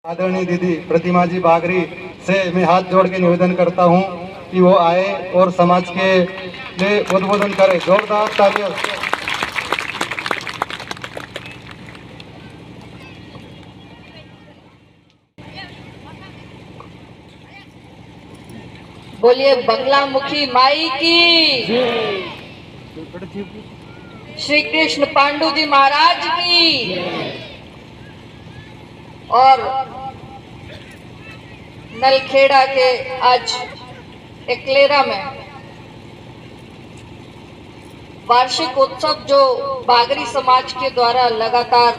आदरणीय दीदी प्रतिमा जी बागरी से मैं हाथ जोड़ के निवेदन करता हूं कि वो आए और समाज के लिए उद्बोधन करें। जोरदार तालियां। बोलिए बंगला मुखी माई की, श्री कृष्ण पांडु जी महाराज की। और नलखेड़ा के आज एकलेरा में वार्षिक उत्सव जो बागरी समाज के द्वारा लगातार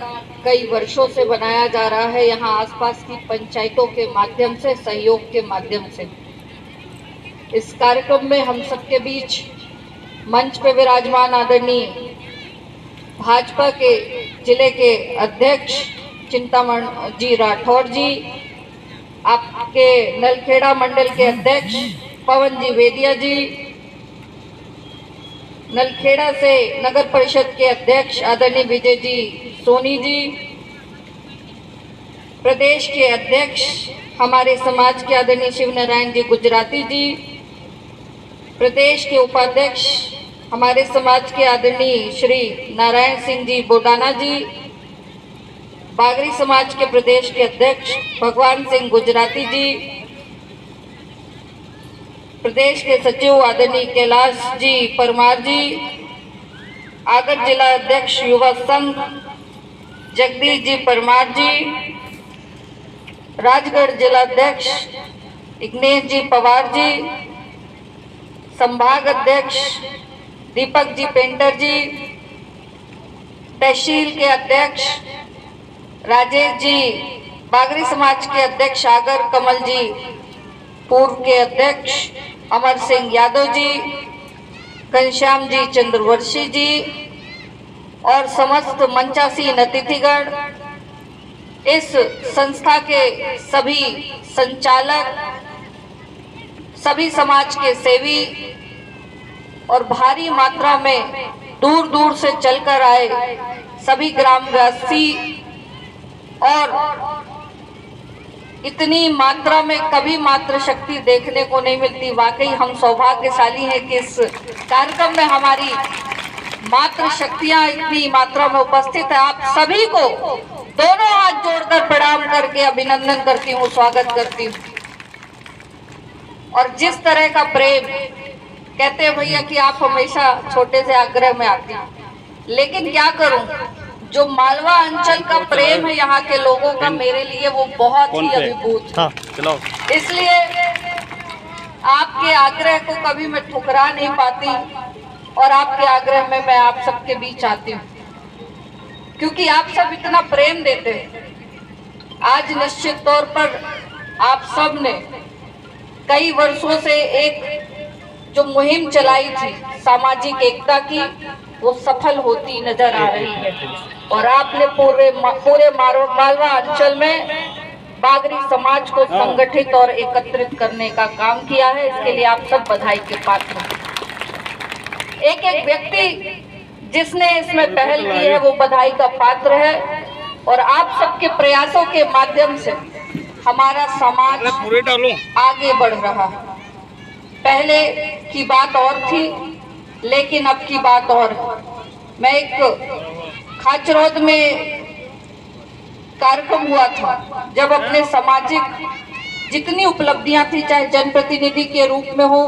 कई वर्षों से बनाया जा रहा है, यहाँ आसपास की पंचायतों के माध्यम से, सहयोग के माध्यम से। इस कार्यक्रम में हम सबके बीच मंच पे विराजमान आदरणीय भाजपा के जिले के अध्यक्ष चिंतामण जी राठौर जी, आपके नलखेड़ा मंडल के अध्यक्ष पवन जी वेदिया जी, नलखेड़ा से नगर परिषद के अध्यक्ष आदरणीय विजय जी सोनी जी, प्रदेश के अध्यक्ष हमारे समाज के आदरणीय शिव नारायण जी गुजराती जी, प्रदेश के उपाध्यक्ष हमारे समाज के आदरणीय श्री नारायण सिंह जी बोडाना जी, बागरी समाज के प्रदेश के अध्यक्ष भगवान सिंह गुजराती जी, प्रदेश के सचिव आदरणीय कैलाश जी परमार जी, आगर जिला अध्यक्ष युवा संघ जगदीश जी परमार जी, राजगढ़ जिला अध्यक्ष इग्नेश जी पवार जी, संभाग अध्यक्ष दीपक जी पेंटर जी, तहसील के अध्यक्ष राजेश जी, बागरी समाज के अध्यक्ष आगर कमल जी, पूर्व के अध्यक्ष अमर सिंह यादव जी, घनश्याम जी चंद्रवर्षी जी और समस्त मंचासीन अतिथिगण, इस संस्था के सभी संचालक, सभी समाज के सेवी और भारी मात्रा में दूर दूर से चलकर आए सभी ग्रामवासी, और इतनी मात्रा में कभी मात्र शक्ति देखने को नहीं मिलती। वाकई हम सौभाग्यशाली हैं कि इस कार्यक्रम में हमारी मात्र शक्तियां इतनी मात्रा में उपस्थित है। आप सभी को दोनों हाथ जोड़कर प्रणाम करके अभिनंदन करती हूँ, स्वागत करती हूँ। और जिस तरह का प्रेम, कहते हैं भैया कि आप हमेशा छोटे से आग्रह में आती हैं, लेकिन क्या करूं, जो मालवा अंचल का प्रेम है यहाँ के लोगों का मेरे लिए, वो बहुत ही अभिभूत है। इसलिए आपके आग्रह को कभी मैं ठुकरा नहीं पाती और आपके आग्रह में मैं आप सबके बीच आती हूँ, क्योंकि आप सब इतना प्रेम देते हैं। आज निश्चित तौर पर आप सब ने कई वर्षों से एक जो मुहिम चलाई थी सामाजिक एकता की, वो सफल होती नजर आ रही है। और आपने पूरे मालवा अंचल में बागरी समाज को संगठित और एकत्रित करने का काम किया है। इसके लिए आप सब बधाई के पात्र हैं। एक एक व्यक्ति जिसने इसमें पहल की है वो बधाई का पात्र है, और आप सबके प्रयासों के माध्यम से हमारा समाज आगे बढ़ रहा है। पहले की बात और थी, लेकिन अब की बात और है। मैं एक खाचरौद में कार्यक्रम हुआ था, जब अपने सामाजिक जितनी उपलब्धियां थी, चाहे जनप्रतिनिधि के रूप में हो,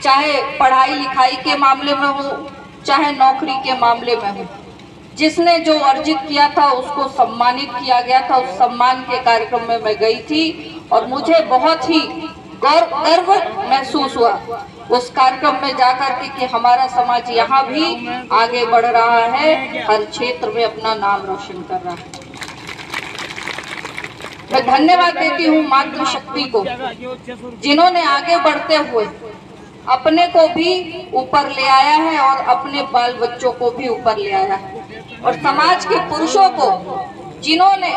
चाहे पढ़ाई लिखाई के मामले में हो, चाहे नौकरी के मामले में हो, जिसने जो अर्जित किया था उसको सम्मानित किया गया था। उस सम्मान के कार्यक्रम में मैं गई थी और मुझे बहुत ही गर्व महसूस हुआ उस कार्यक्रम में जाकर के कि हमारा समाज यहाँ भी आगे बढ़ रहा है, हर क्षेत्र में अपना नाम रोशन कर रहा है। मैं धन्यवाद देती हूँ मातृशक्ति को, जिन्होंने आगे बढ़ते हुए अपने को भी ऊपर ले आया है और अपने बाल बच्चों को भी ऊपर ले आया है, और समाज के पुरुषों को जिन्होंने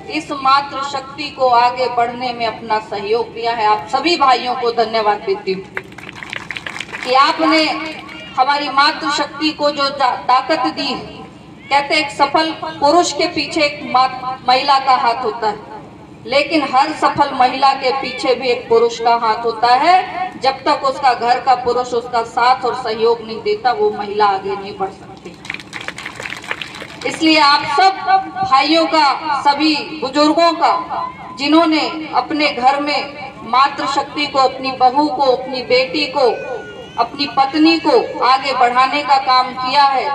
इस मातृशक्ति को आगे बढ़ने में अपना सहयोग दिया है। आप सभी भाइयों को धन्यवाद देती हूँ कि आपने हमारी मातृशक्ति को जो ताकत दी। कहते एक सफल पुरुष के पीछे एक महिला का हाथ होता है, लेकिन हर सफल महिला के पीछे भी एक पुरुष का हाथ होता है। जब तक उसका घर का पुरुष उसका साथ और सहयोग नहीं देता, वो महिला आगे नहीं बढ़ सकती। इसलिए आप सब भाइयों का, सभी बुजुर्गों का, जिन्होंने अपने घर में मातृशक्ति को, अपनी बहू को, अपनी बेटी को, अपनी पत्नी को आगे बढ़ाने का काम किया है,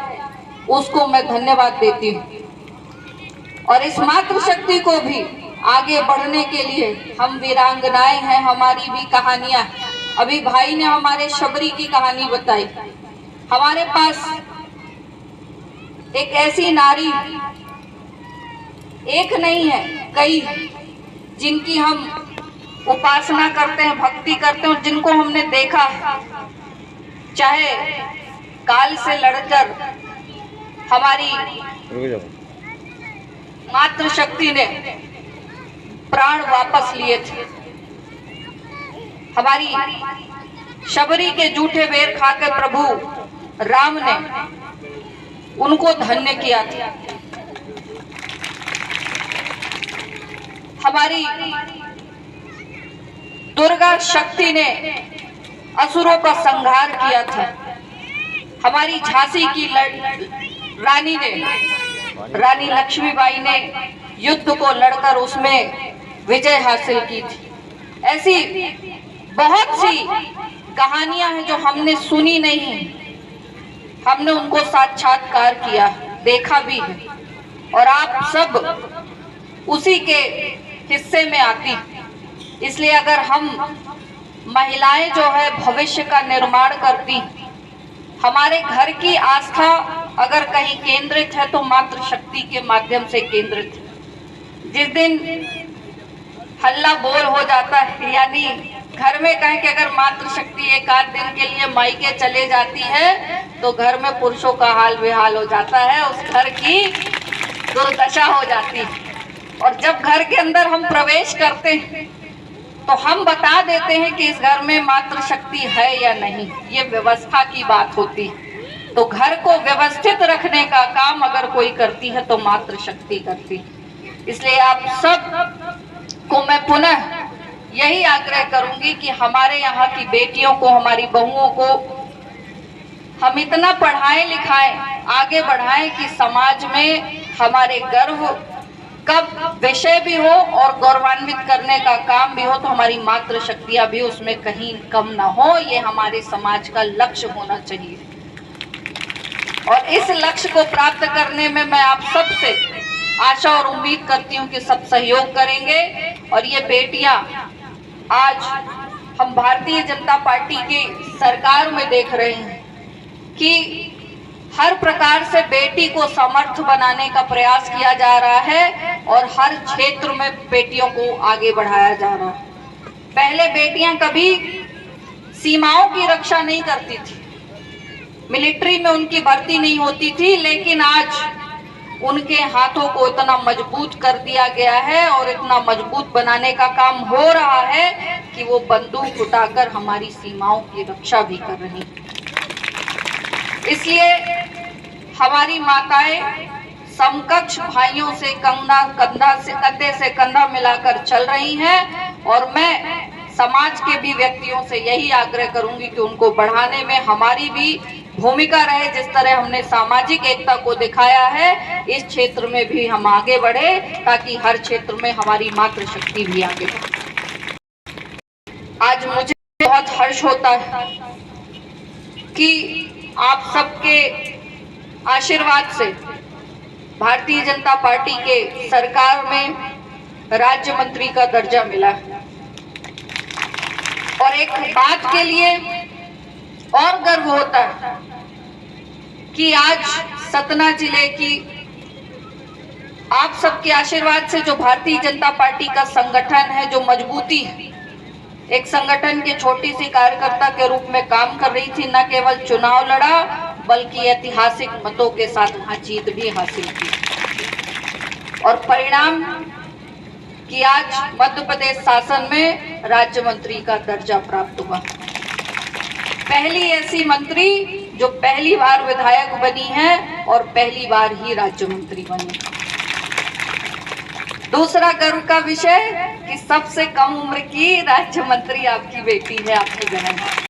उसको मैं धन्यवाद देती हूँ। और इस मातृशक्ति को भी आगे बढ़ने के लिए हम वीरांगनाएं हैं, हमारी भी कहानियां हैं। अभी भाई ने हमारे शबरी की कहानी बताई। हमारे पास एक ऐसी नारी एक नहीं है, कई, जिनकी हम उपासना करते हैं, भक्ति करते हैं और जिनको हमने देखा है, चाहे काल से लड़कर हमारी मातृशक्ति ने प्राण वापस लिए थे। हमारी शबरी के जूठे बेर खाकर प्रभु राम ने उनको धन्य किया था। हमारी दुर्गा शक्ति ने असुरों का संहार किया था। हमारी झांसी की रानी ने, रानी लक्ष्मीबाई ने युद्ध को लड़कर उसमें विजय हासिल की थी। ऐसी बहुत सी कहानियां हैं जो हमने सुनी नहीं, हमने उनको साक्षात्कार किया, देखा भी है, और आप सब उसी के हिस्से में आती। इसलिए अगर हम महिलाएं जो है भविष्य का निर्माण करती, हमारे घर की आस्था अगर कहीं केंद्रित है तो मातृशक्ति के माध्यम से केंद्रित है। जिस दिन हल्ला बोल हो जाता है, यानी घर में कहें कि अगर मातृशक्ति एक आध दिन के लिए मायके चले जाती है तो घर में पुरुषों का हाल बेहाल हो जाता है, उस घर की दुर्दशा हो जाती है। और जब घर के अंदर हम प्रवेश करते हैं तो हम बता देते हैं कि इस घर में मातृशक्ति है या नहीं, ये व्यवस्था की बात होती है। तो घर को व्यवस्थित रखने का काम अगर कोई करती है तो मातृशक्ति करती है। इसलिए आप सब को मैं पुनः यही आग्रह करूंगी कि हमारे यहाँ की बेटियों को, हमारी बहुओं को हम इतना पढ़ाएं लिखाएं, आगे बढ़ाएं कि समाज में हमारे गर्व कब विषय भी हो और गौरवान्वित करने का काम भी हो तो हमारी मातृशक्तियां भी उसमें कहीं कम ना हो। ये हमारे समाज का लक्ष्य होना चाहिए। और इस लक्ष्य को प्राप्त करने में मैं आप सबसे आशा और उम्मीद करती हूँ कि सब सहयोग करेंगे। और ये बेटियां आज हम भारतीय जनता पार्टी की सरकार में देख रहे हैं कि हर प्रकार से बेटी को समर्थ बनाने का प्रयास किया जा रहा है और हर क्षेत्र में बेटियों को आगे बढ़ाया जा रहा है। पहले बेटियां कभी सीमाओं की रक्षा नहीं करती थी, मिलिट्री में उनकी भर्ती नहीं होती थी, लेकिन आज उनके हाथों को इतना मजबूत कर दिया गया है और इतना मजबूत बनाने का काम हो रहा है कि वो बंदूक उठाकर हमारी सीमाओं की रक्षा भी कर रही हैं। इसलिए हमारी माताएं समकक्ष भाइयों से कंधे से कंधा मिलाकर चल रही हैं और मैं समाज के भी व्यक्तियों से यही आग्रह करूंगी कि उनको बढ़ाने में हमारी भी भूमिका रहे। जिस तरह हमने सामाजिक एकता को दिखाया है, इस क्षेत्र में भी हम आगे बढ़े ताकि हर क्षेत्र में हमारी मातृशक्ति भी आगे बढ़े। आज मुझे बहुत हर्ष होता है कि आप सबके आशीर्वाद से भारतीय जनता पार्टी के सरकार में राज्य मंत्री का दर्जा मिला है। और एक बात के लिए और गर्व होता है कि आज सतना जिले की आप सबके आशीर्वाद से जो भारतीय जनता पार्टी का संगठन है, जो मजबूती है, एक संगठन के छोटी सी कार्यकर्ता के रूप में काम कर रही थी, न केवल चुनाव लड़ा बल्कि ऐतिहासिक मतों के साथ वहां जीत भी हासिल की। और परिणाम कि आज मध्य प्रदेश शासन में राज्य मंत्री का दर्जा प्राप्त हुआ। पहली ऐसी मंत्री जो पहली बार विधायक बनी है और पहली बार ही राज्य मंत्री बनी। दूसरा गर्व का विषय कि सबसे कम उम्र की राज्य मंत्री आपकी बेटी है, आपकी बहन है।